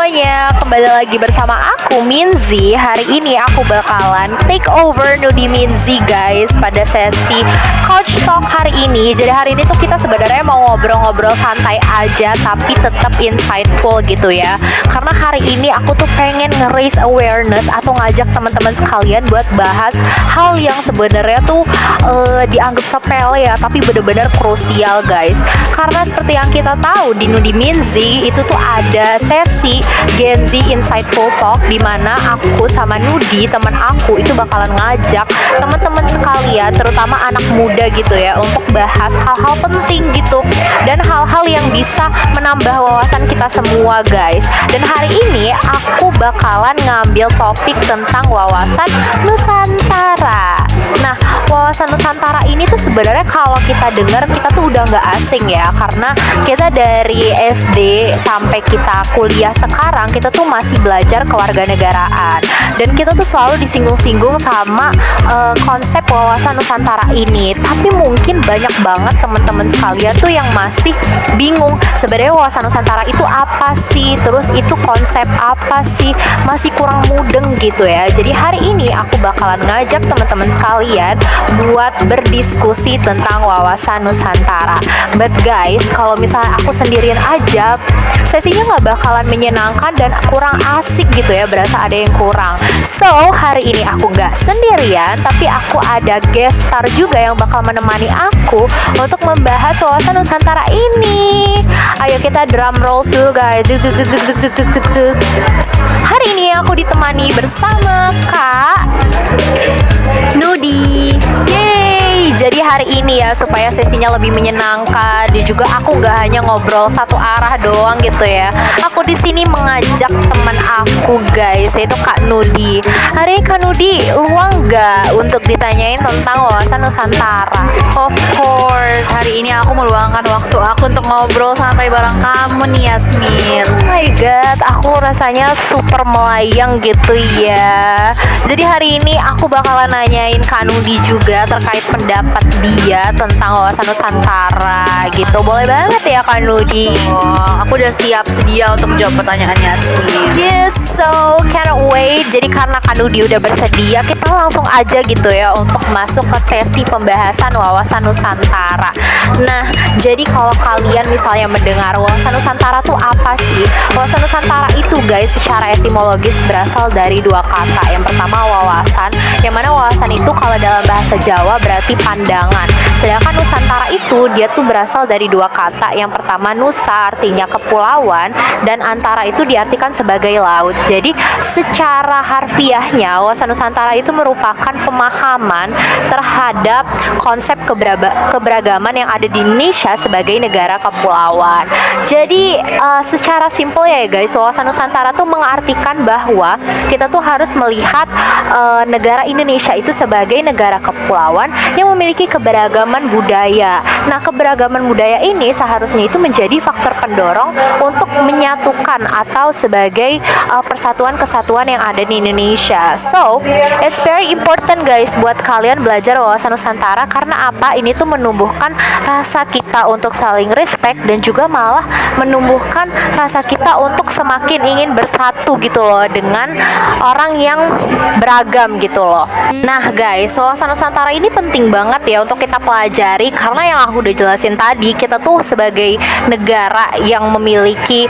semuanya, kembali lagi bersama aku Minzy. Hari ini aku bakalan take over Nudi Minzy guys pada sesi Couch Talk hari ini. Jadi hari ini tuh kita sebenarnya mau ngobrol-ngobrol santai aja, tapi tetap insightful gitu ya. Karena hari ini aku tuh pengen nge-raise awareness atau ngajak teman-teman sekalian buat bahas hal yang sebenarnya tuh dianggap sepele ya, tapi bener-bener krusial guys. Karena seperti yang kita tahu di Nudi Minzy itu tuh ada sesi Gen Z Insightful Talk di mana aku sama Nudi teman aku itu bakalan ngajak teman-teman sekalian, terutama anak muda gitu ya, untuk bahas hal-hal penting gitu dan hal-hal yang bisa menambah wawasan kita semua guys. Dan hari ini aku bakalan ngambil topik tentang wawasan Nusantara. Nah, wawasan Nusantara ini tuh sebenarnya kalau kita dengar kita tuh udah nggak asing ya, karena kita dari SD sampai kita kuliah sekarang kita tuh masih belajar kewarganegaraan dan kita tuh selalu disinggung-singgung sama konsep wawasan Nusantara ini. Tapi mungkin banyak banget teman-teman sekalian tuh yang masih bingung sebenarnya wawasan Nusantara itu apa sih, terus itu konsep apa sih, masih kurang mudeng gitu ya. Jadi hari ini aku bakalan ngajak teman-teman sekalian buat berdiskusi tentang wawasan Nusantara. But guys, kalau misalnya aku sendirian aja, sesinya nggak bakalan menyenangkan dan kurang asik gitu ya, berasa ada yang kurang. So, hari ini aku nggak sendirian, tapi aku ada guest star juga yang bakal menemani aku untuk membahas wawasan Nusantara ini. Ayo kita drum roll dulu guys. Hari ini aku ditemani bersama Kak Nudi. Yeay, jadi hari ini ya supaya sesinya lebih menyenangkan dan juga aku nggak hanya ngobrol satu arah doang gitu ya. Aku di sini mengajak teman aku guys, yaitu Kak Nudi. Hari ini Kak Nudi luang nggak untuk ditanyain tentang wawasan Nusantara? Of course, hari ini aku meluangkan waktu aku untuk ngobrol santai bareng kamu nih Yasmin. Oh my god, aku rasanya super melayang gitu ya. Jadi hari ini aku bakalan nanyain Kak Nudi juga terkait pendapat dia tentang wawasan Nusantara gitu. Boleh banget ya Kak Nudi? Oh, aku udah siap sedia untuk menjawab pertanyaan Yasmin. Yes, so cannot wait. Jadi karena Kak Nudi udah bersedia, kita langsung aja gitu ya untuk masuk ke sesi pembahasan wawasan Nusantara. Nah, jadi kalau kalian misalnya mendengar wawasan Nusantara tuh apa sih? Wawasan Nusantara itu guys secara etimologis berasal dari dua kata. Yang pertama wawasan, yang mana wawasan itu kalau dalam bahasa Jawa berarti pandangan. Sedangkan Nusantara itu dia tuh berasal dari dua kata. Yang pertama nusa artinya kepulauan dan antara itu diartikan sebagai laut. Jadi secara harfiahnya wawasan Nusantara itu merupakan pemahaman terhadap konsep keberagaman yang ada di Indonesia sebagai negara kepulauan. Jadi secara simpel ya guys, wawasan Nusantara tuh mengartikan bahwa kita tuh harus melihat negara Indonesia itu sebagai negara kepulauan yang memiliki keberagaman budaya. Nah, keberagaman budaya ini seharusnya itu menjadi faktor pendorong untuk menyatukan atau sebagai persatuan kesatuan yang ada di Indonesia. So, it's very important guys buat kalian belajar wawasan Nusantara. Karena apa? Ini tuh menumbuhkan rasa kita untuk saling respect dan juga malah menumbuhkan rasa kita untuk semakin ingin bersatu gitu loh dengan orang yang beragam gitu loh. Nah guys, wawasan Nusantara ini penting banget ya untuk kita pelajari, karena yang aku udah jelasin tadi, kita tuh sebagai negara yang memiliki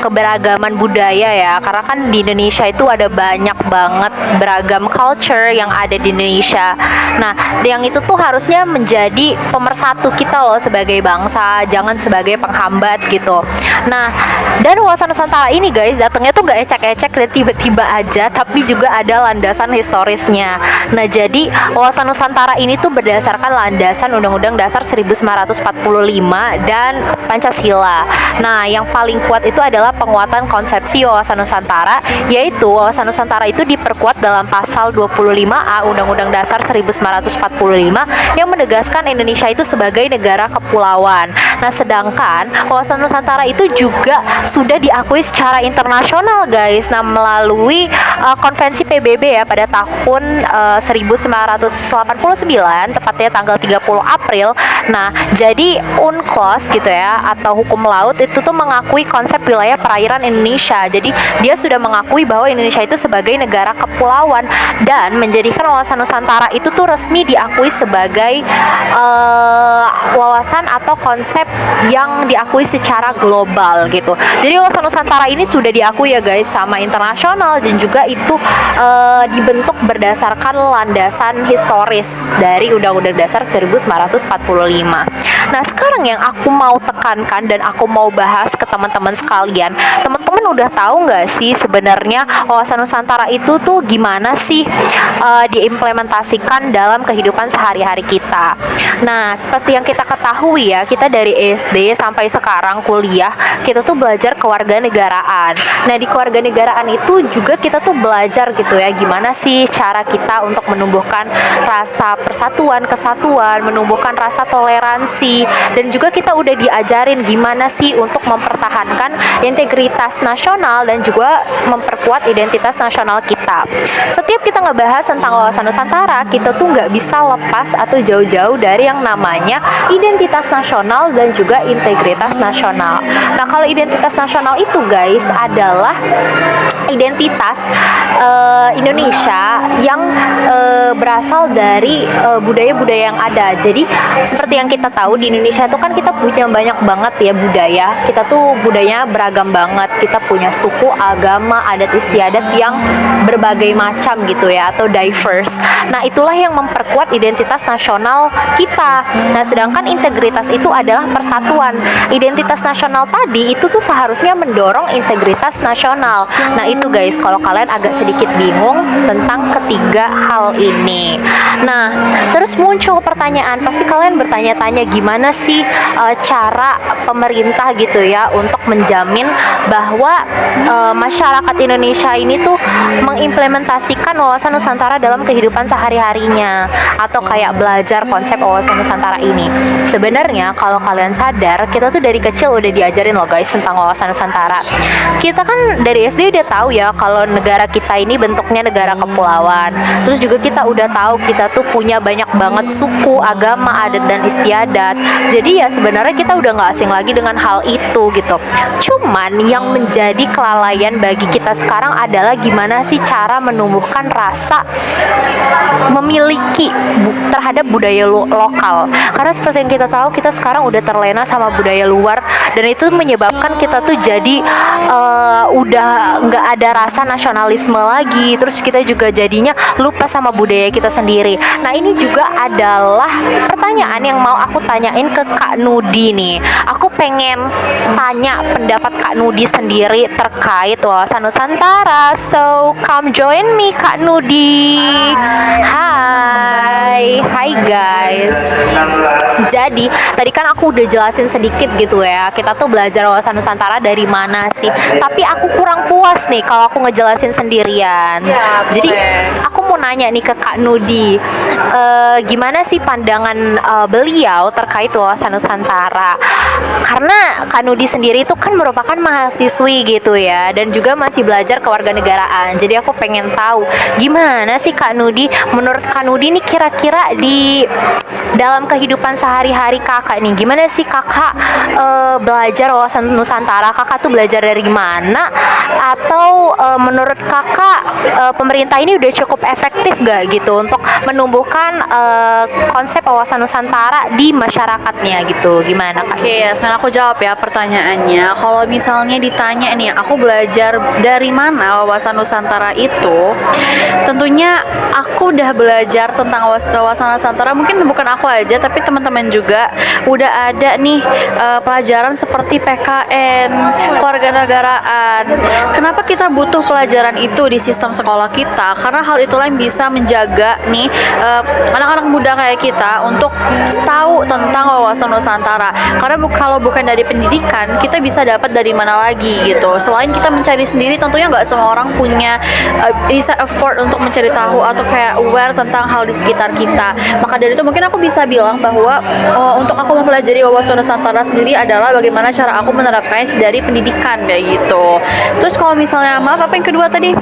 keberagaman budaya ya, karena kan di Indonesia itu ada banyak banget beragam culture yang ada di Indonesia. Nah, yang itu tuh harusnya menjadi pemersatu kita loh sebagai bangsa, jangan sebagai penghambat gitu. Nah, dan wawasan Nusantara ini guys datangnya tuh gak ecek-ecek dan tiba-tiba aja, tapi juga ada landasan historisnya. Nah, jadi wawasan Nusantara ini tuh berdasarkan landasan Undang-Undang Dasar 1945 dan Pancasila. Nah, yang paling kuat itu adalah penguatan konsepsi wawasan Nusantara, yaitu wawasan Nusantara itu diperkuat dalam pasal 25A Undang-Undang Dasar 1945 yang menegaskan Indonesia itu sebagai negara kepulauan. Nah, sedangkan wawasan Nusantara itu juga sudah diakui secara internasional guys. Nah, melalui konvensi PBB ya pada tahun 1989, tepatnya tanggal 30 April Nah, jadi UNCLOS gitu ya, atau hukum laut itu tuh mengakui konsep wilayah perairan Indonesia. Jadi dia sudah mengakui bahwa Indonesia itu sebagai negara kepulauan dan menjadikan wawasan Nusantara itu tuh resmi diakui sebagai wawasan atau konsep yang diakui secara global gitu. Jadi wawasan Nusantara ini sudah diakui ya guys sama internasional, dan juga itu dibentuk berdasarkan landasan historis dari Undang-Undang Dasar 1945. Nah, sekarang yang aku mau tekankan dan aku mau bahas ke teman-teman sekalian, teman-teman udah tahu nggak sih sebenarnya wawasan Nusantara itu tuh gimana sih diimplementasikan dalam kehidupan sehari-hari kita. Nah, seperti yang kita ketahui ya, kita dari SD sampai sekarang kuliah, kita tuh belajar kewarganegaraan. Nah, di kewarganegaraan itu juga kita tuh belajar gitu ya, gimana sih cara kita untuk menumbuhkan rasa persatuan, kesatuan, menumbuhkan rasa toleransi, dan juga kita udah diajarin gimana sih untuk mempertahankan integritas nasional dan juga memperkuat identitas nasional kita. Setiap kita ngebahas tentang wawasan Nusantara, kita tuh nggak bisa lepas atau jauh-jauh dari yang namanya identitas nasional dan juga integritas nasional. Nah, kalau identitas nasional itu guys adalah identitas Indonesia yang berasal dari budaya-budaya yang ada. Jadi seperti yang kita tahu di Indonesia itu kan kita punya banyak banget ya budaya. Kita tuh budayanya beragam banget. Kita punya suku, agama, adat istiadat yang berbagai macam gitu ya, atau diverse. Nah, itulah yang memperkuat identitas nasional kita. Nah, sedangkan integritas itu adalah persatuan. Identitas nasional tadi itu tuh seharusnya mendorong integritas nasional. Nah, itu guys, kalau kalian agak sedikit bingung tentang ketiga hal ini. Nah, terus muncul pertanyaan, pasti kalian bertanya-tanya gimana sih cara pemerintah gitu ya untuk menjamin bahwa masyarakat Indonesia ini tuh mengimplementasikan wawasan Nusantara dalam kehidupan sehari-harinya, atau kayak belajar konsep wawasan Nusantara ini. Sebenarnya kalau kalian sadar, kita tuh dari kecil udah diajarin loh guys tentang wawasan Nusantara. Kita kan dari SD udah tahu ya kalau negara kita ini bentuknya negara kepulauan. Terus juga kita udah tahu kita tuh punya banyak banget suku, agama, adat, dan istiadat. Jadi ya sebenarnya kita udah nggak asing lagi dengan hal itu gitu. Cuman yang menjadi kelalaian bagi kita sekarang adalah gimana sih cara menumbuhkan rasa memiliki terhadap budaya lokal. Karena seperti yang kita tahu, kita sekarang udah terlena sama budaya luar, dan itu menyebabkan kita tuh jadi udah nggak ada rasa nasionalisme lagi. Terus kita juga jadinya lupa sama budaya kita sendiri. Nah, ini juga adalah pertanyaan yang mau aku tanyain ke Kak Nudi nih. Aku pengen tanya pendapat Kak Nudi sendiri terkait wawasan Nusantara. So, come join me Kak Nudi. Hai guys. Jadi tadi kan aku udah jelasin sedikit gitu ya, kita tuh belajar wawasan Nusantara dari mana sih. Tapi aku kurang puas nih kalau aku ngejelasin sendirian. Jadi aku mau nanya nih ke Kak Nudi, gimana sih pandangan beliau terkait wawasan Nusantara? Karena Kak Nudi sendiri itu kan merupakan mahasiswi gitu ya, dan juga masih belajar kewarganegaraan. Jadi aku pengen tahu gimana sih Kak Nudi, menurut Kak Nudi nih kira-kira di dalam kehidupan sehari-hari kakak nih, gimana sih kakak belajar wawasan Nusantara? Kakak tuh belajar dari mana? Atau menurut kakak pemerintah ini udah cukup efektif gak gitu untuk menumbuhkan konsep wawasan Nusantara di masyarakatnya gitu? Gimana Kak? Oke, sekarang aku jawab ya pertanyaannya. Kalau misalnya ditanya nih, aku belajar dari mana wawasan Nusantara itu, tentunya aku udah belajar tentang wawasan Nusantara. Mungkin bukan aku aja, tapi teman-teman juga udah ada nih pelajaran seperti PKN, kewarganegaraan. Kenapa kita butuh pelajaran itu di sistem sekolah kita? Karena hal itulah yang bisa menjaga nih anak-anak muda kayak kita untuk tahu tentang wawasan Nusantara. Karena kalau bukan dari pendidikan, kita bisa dapat dari mana lagi gitu. Selain kita mencari sendiri, tentunya nggak semua orang punya bisa afford untuk mencari tahu atau kayak aware tentang hal di sekitar kita. Maka dari itu mungkin aku bisa bilang bahwa untuk aku mempelajari wawasan Nusantara sendiri adalah bagaimana cara aku menerapkannya dari pendidikan kayak gitu. Terus kalau misalnya, maaf, apa yang kedua tadi?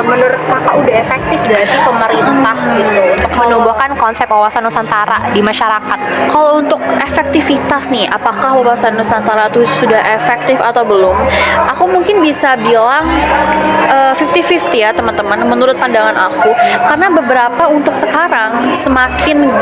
Menurut kakak udah efektif efektif gak sih pemerintah gitu untuk menumbuhkan konsep wawasan Nusantara di masyarakat? Kalau untuk efektivitas nih, apakah wawasan Nusantara itu sudah efektif atau belum? Aku mungkin bisa bilang 50-50 ya teman-teman, menurut pandangan aku. Karena beberapa untuk sekarang semakin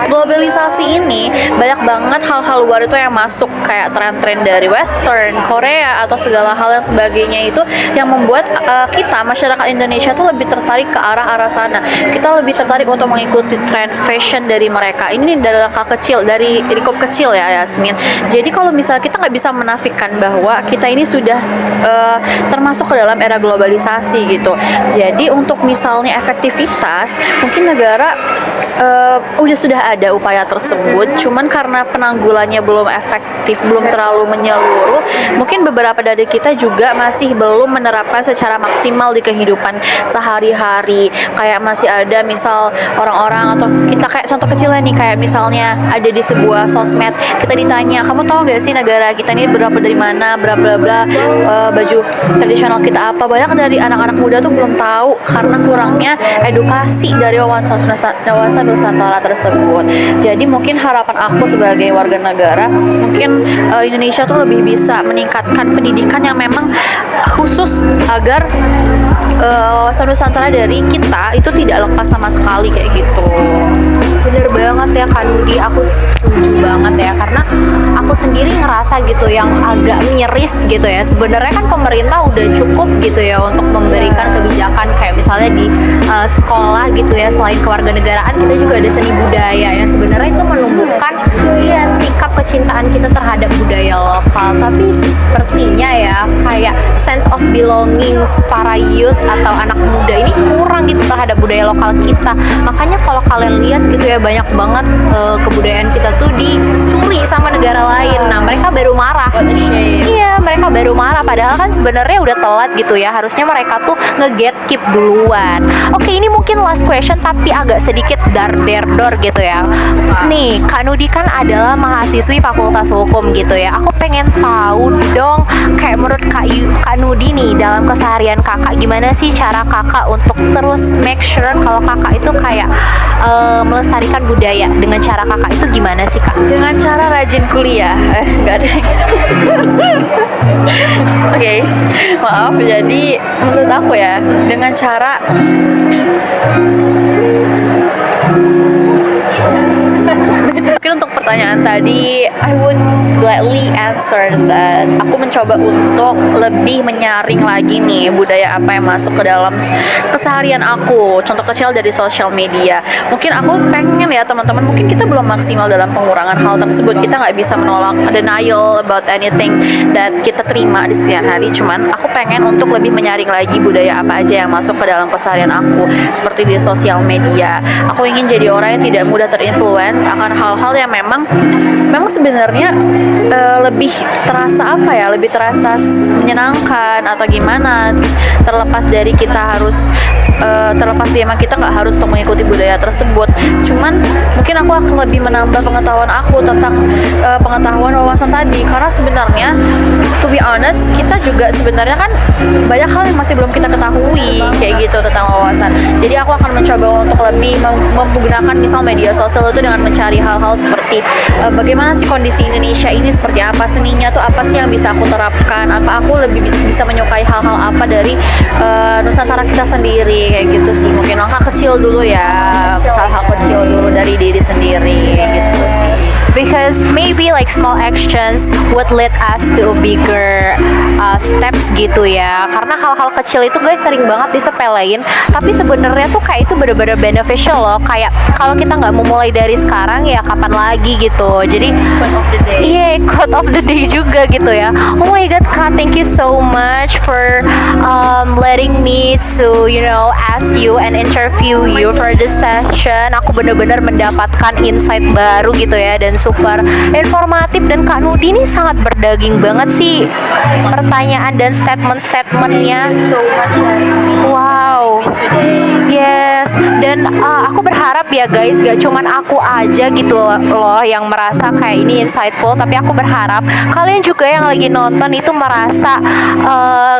globalisasi ini banyak banget hal-hal luar itu yang masuk, kayak tren-tren dari Western, Korea atau segala hal yang sebagainya itu yang membuat kita masyarakat Indonesia tuh lebih tertarik ke arah sana. Kita lebih tertarik untuk mengikuti tren fashion dari mereka. Ini dari langkah kecil, dari lingkup kecil ya Yasmin. Jadi kalau misalnya kita nggak bisa menafikan bahwa kita ini sudah termasuk ke dalam era globalisasi gitu. Jadi untuk misalnya efektivitas, mungkin negara sudah ada upaya tersebut, cuman karena penanggulannya belum efektif, belum terlalu menyeluruh, mungkin beberapa dari kita juga masih belum menerapkan secara maksimal di kehidupan sehari-hari. Kayak masih ada misal orang-orang, atau kita kayak contoh kecilnya nih, kayak misalnya ada di sebuah sosmed, kita ditanya, kamu tahu nggak sih negara kita ini berapa dari mana, bla bla bla, baju tradisional kita apa. Banyak dari anak-anak muda tuh belum tahu karena kurangnya edukasi dari wawasan Nusantara tersebut. Jadi mungkin harapan aku sebagai warga negara, mungkin Indonesia tuh lebih bisa meningkatkan pendidikan yang memang khusus agar wawasan Nusantara dari kita itu tidak lepas sama sekali kayak gitu. Bener banget ya Kak Nudi, aku setuju banget ya, karena aku sendiri ngerasa gitu yang agak miris gitu ya. Sebenarnya kan pemerintah udah cukup gitu ya untuk memberikan kebijakan kayak misalnya di sekolah gitu ya, selain kewarganegaraan kita juga ada seni budaya yang sebenarnya itu menumbuhkan ya sikap kecintaan kita terhadap budaya lokal. Tapi sepertinya ya kayak sense of belongings para youth atau anak muda ini kurang gitu terhadap budaya lokal kita. Makanya kalau kalian lihat gitu ya, banyak banget kebudayaan kita tuh dicuri sama negara lain. Nah mereka baru marah. Iya, mereka baru marah, padahal kan sebenarnya udah telat gitu ya. Harusnya mereka tuh nge-gatekeep duluan. Oke, ini mungkin last question tapi agak sedikit dar-der-dor gitu ya. Nih, Kak Nudi kan adalah mahasiswi Fakultas Hukum gitu ya. Aku pengen tahu dong, kayak menurut Kak Nudi nih, dalam keseharian kakak, gimana sih cara kakak untuk terus make sure kalau kakak itu kayak melestarikan budaya dengan cara kakak itu gimana sih Kak? Dengan cara rajin kuliah. Nggak ada. Oke, maaf. Jadi menurut aku ya, dengan cara mungkin untuk pertanyaan tadi, I would gladly answer that aku mencoba untuk lebih menyaring lagi nih budaya apa yang masuk ke dalam keseharian aku. Contoh kecil dari sosial media. Mungkin aku pengen ya teman-teman, mungkin kita belum maksimal dalam pengurangan hal tersebut. Kita nggak bisa menolak denial about anything that kita terima di sehari-hari. Cuman aku pengen untuk lebih menyaring lagi budaya apa aja yang masuk ke dalam keseharian aku, seperti di sosial media. Aku ingin jadi orang yang tidak mudah terinfluence akan hal-hal yang memang sebenarnya lebih terasa lebih terasa menyenangkan atau gimana, terlepas dari kita harus terlepas dari emang kita nggak harus untuk mengikuti budaya tersebut. Cuman mungkin aku akan lebih menambah pengetahuan aku tentang pengetahuan wawasan tadi, karena sebenarnya to be honest, kita juga sebenarnya kan banyak hal yang masih belum kita ketahui kayak gitu tentang wawasan. Jadi aku akan mencoba untuk lebih menggunakan misal media sosial itu dengan mencari hal-hal seperti bagaimana sih kondisi Indonesia ini, seperti apa seninya tuh, apa sih yang bisa aku terapkan, apa aku lebih bisa menyukai hal-hal apa dari Nusantara kita sendiri, kayak gitu sih. Mungkin langkah kecil dulu ya, hal-hal kecil dulu dari diri sendiri gitu sih. Because maybe like small actions would lead us to bigger steps gitu ya. Karena hal-hal kecil itu guys sering banget disepelein, tapi sebenarnya tuh kayak itu bener-bener beneficial loh. Kayak kalau kita nggak memulai dari sekarang ya kapan lagi gitu. Jadi Quote of the day. iya, quote of the day juga gitu ya. Oh my god Kak, thank you so much for letting me to ask you and interview you for this session. Aku bener-bener mendapatkan insight baru gitu ya, dan super informatif. Dan Kak Nudi ini sangat berdaging banget sih pertanyaan dan statement-statementnya. So much, Yasmin. Wow. Yes, Dan aku berharap ya guys, gak cuman aku aja gitu loh yang merasa kayak ini insightful, tapi aku berharap kalian juga yang lagi nonton itu merasa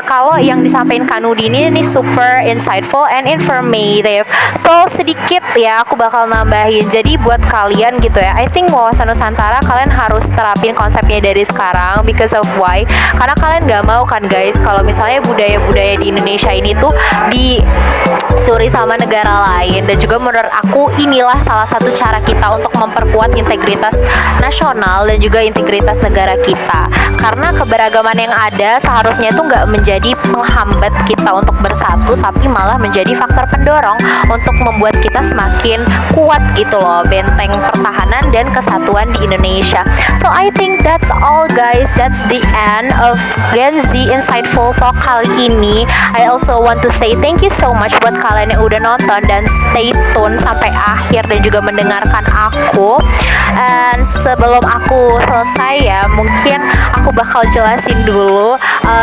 kalau yang disampaikan Kak Nudi ini super insightful and informative. So sedikit ya aku bakal nambahin. Jadi buat kalian gitu ya, I think wawasan Nusantara kalian harus terapin konsepnya dari sekarang. Because of why? Karena kalian gak mau kan guys kalau misalnya budaya-budaya di Indonesia ini tuh dicuri sama negara lain. Dan juga menurut aku inilah salah satu cara kita untuk memperkuat integritas nasional dan juga integritas negara kita. Karena keberagaman yang ada seharusnya itu nggak menjadi penghambat kita untuk bersatu, tapi malah menjadi faktor pendorong untuk membuat kita semakin kuat gitu loh, benteng pertahanan dan kesatuan di Indonesia. So I think that's all guys, that's the end of Gen Z Insightful Talk kali ini. I also want to say thank you so much buat kalian yang udah nonton dan stay tune sampai akhir dan juga mendengarkan aku. And sebelum aku selesai ya, mungkin aku bakal jelasin dulu.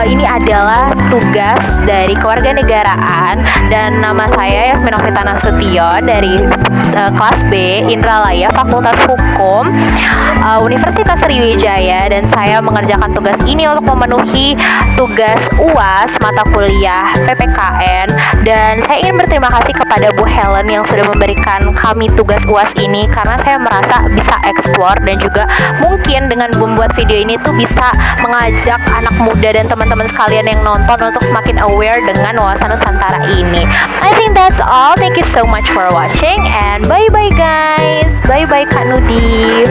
Ini adalah tugas dari kewarganegaraan dan nama saya Yasmin Novita Nasution dari kelas B Indralaya Fakultas Hukum Universitas Sriwijaya, dan saya mengerjakan tugas ini untuk memenuhi tugas UAS mata kuliah PPKN. Dan saya ingin berterima kasih kepada Bu Helen yang sudah memberikan kami tugas UAS ini, karena saya merasa bisa explore dan juga mungkin dengan membuat video ini tuh bisa mengajak anak muda dan teman-teman sekalian yang nonton untuk semakin aware dengan wawasan Nusantara ini. I think that's all. Thank you so much for watching and bye bye guys. Bye bye Kak Nudi.